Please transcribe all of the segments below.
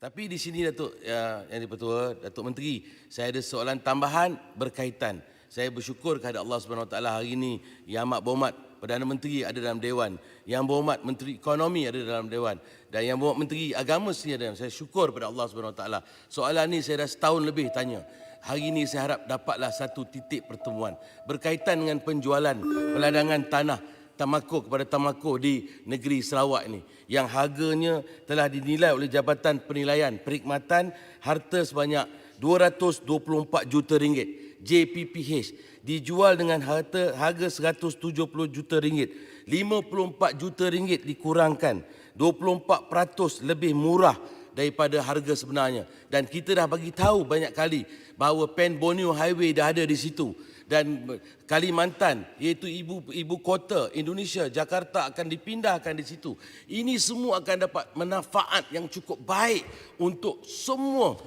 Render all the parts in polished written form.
Tapi di sini Datuk Yang di-Pertua, Datuk Menteri, saya ada soalan tambahan berkaitan. Saya bersyukur kepada Allah Subhanahu Wa Taala hari ini Yang Amat Berhormat Perdana Menteri ada dalam Dewan, Yang Berhormat Menteri Ekonomi ada dalam Dewan, dan Yang Berhormat Menteri Agama sini ada dalam. Saya syukur kepada Allah Subhanahu Wa Taala. Soalan ni saya dah setahun lebih tanya. Hari ini saya harap dapatlah satu titik pertemuan berkaitan dengan penjualan peladangan tanah Tamaco kepada Tamaco di negeri Sarawak ini, yang harganya telah dinilai oleh Jabatan Penilaian Perkhidmatan harta sebanyak 224 juta ringgit. JPPH dijual dengan harga 170 juta ringgit. 54 juta ringgit dikurangkan, 24% lebih murah daripada harga sebenarnya. Dan kita dah bagi tahu banyak kali bahawa Pen Borneo Highway dah ada di situ, dan Kalimantan iaitu ibu kota Indonesia, Jakarta akan dipindahkan di situ. Ini semua akan dapat manfaat yang cukup baik untuk semua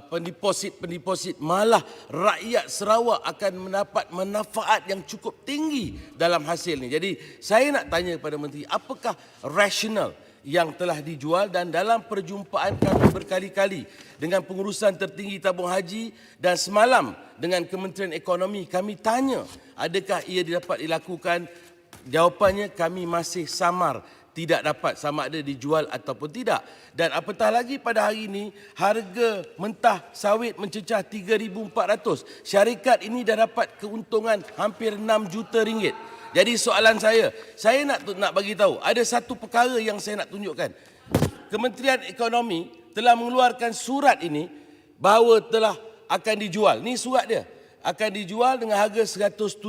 pendeposit, malah rakyat Sarawak akan mendapat manfaat yang cukup tinggi dalam hasil ini. Jadi saya nak tanya kepada Menteri, apakah rasional yang telah dijual? Dan dalam perjumpaan kami berkali-kali dengan pengurusan tertinggi tabung haji dan semalam dengan Kementerian Ekonomi, kami tanya adakah ia dapat dilakukan. Jawapannya kami masih samar, tidak dapat sama ada dijual ataupun tidak. Dan apatah lagi pada hari ini harga mentah sawit mencecah 3,400. Syarikat ini dah dapat keuntungan hampir 6 juta ringgit. Jadi soalan saya nak bagi tahu, ada satu perkara yang saya nak tunjukkan. Kementerian Ekonomi telah mengeluarkan surat ini bahawa telah akan dijual. Ni surat dia. Akan dijual dengan harga 170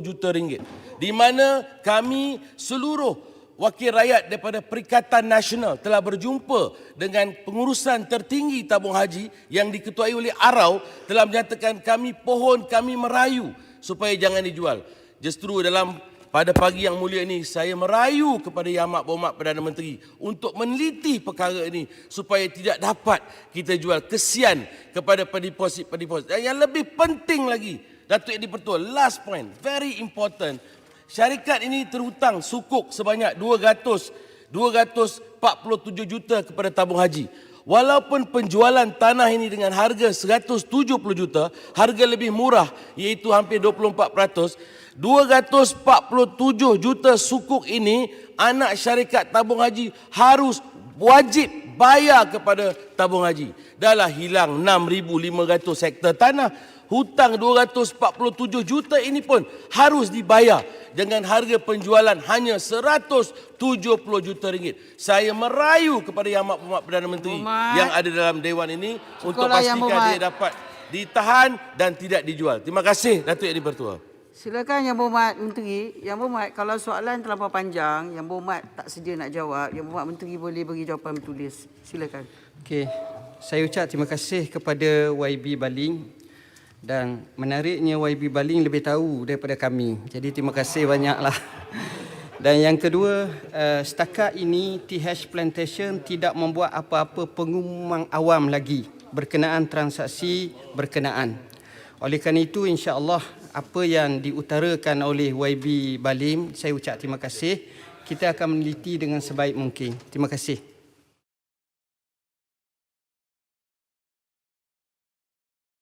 juta ringgit. Di mana kami seluruh wakil rakyat daripada Perikatan Nasional telah berjumpa dengan pengurusan tertinggi tabung haji yang diketuai oleh ARAU, telah menyatakan kami merayu supaya jangan dijual. Justru pada pagi yang mulia ini, saya merayu kepada Yang Amat Berhormat Perdana Menteri untuk meneliti perkara ini supaya tidak dapat kita jual. Kesian kepada pendeposit. Dan yang lebih penting lagi, Datuk di-Pertua, last point, very important. Syarikat ini terhutang sukuk sebanyak 247 juta kepada tabung haji. Walaupun penjualan tanah ini dengan harga 170 juta, harga lebih murah iaitu hampir 24%, 247 juta sukuk ini anak syarikat tabung haji harus wajib bayar kepada tabung haji. Dahlah hilang 6,500 hektar tanah. Hutang 247 juta ini pun harus dibayar dengan harga penjualan hanya 170 juta ringgit. Saya merayu kepada Yang Amat Berhormat Perdana Menteri yang ada dalam Dewan ini untuk pastikan dia dapat ditahan dan tidak dijual. Terima kasih Datuk Yang di-Pertua. Silakan Yang Berhormat Menteri. Yang Berhormat, kalau soalan terlampau panjang, Yang Berhormat tak sedia nak jawab, Yang Berhormat Menteri boleh beri jawapan bertulis. Silakan. Okey, saya ucap terima kasih kepada YB Baling. Dan menariknya YB Baling lebih tahu daripada kami. Jadi terima kasih banyaklah. Dan yang kedua, setakat ini TH Plantation tidak membuat apa-apa pengumuman awam lagi berkenaan transaksi berkenaan. Oleh kerana itu, insya-Allah apa yang diutarakan oleh YB Baling, saya ucap terima kasih. Kita akan meneliti dengan sebaik mungkin. Terima kasih.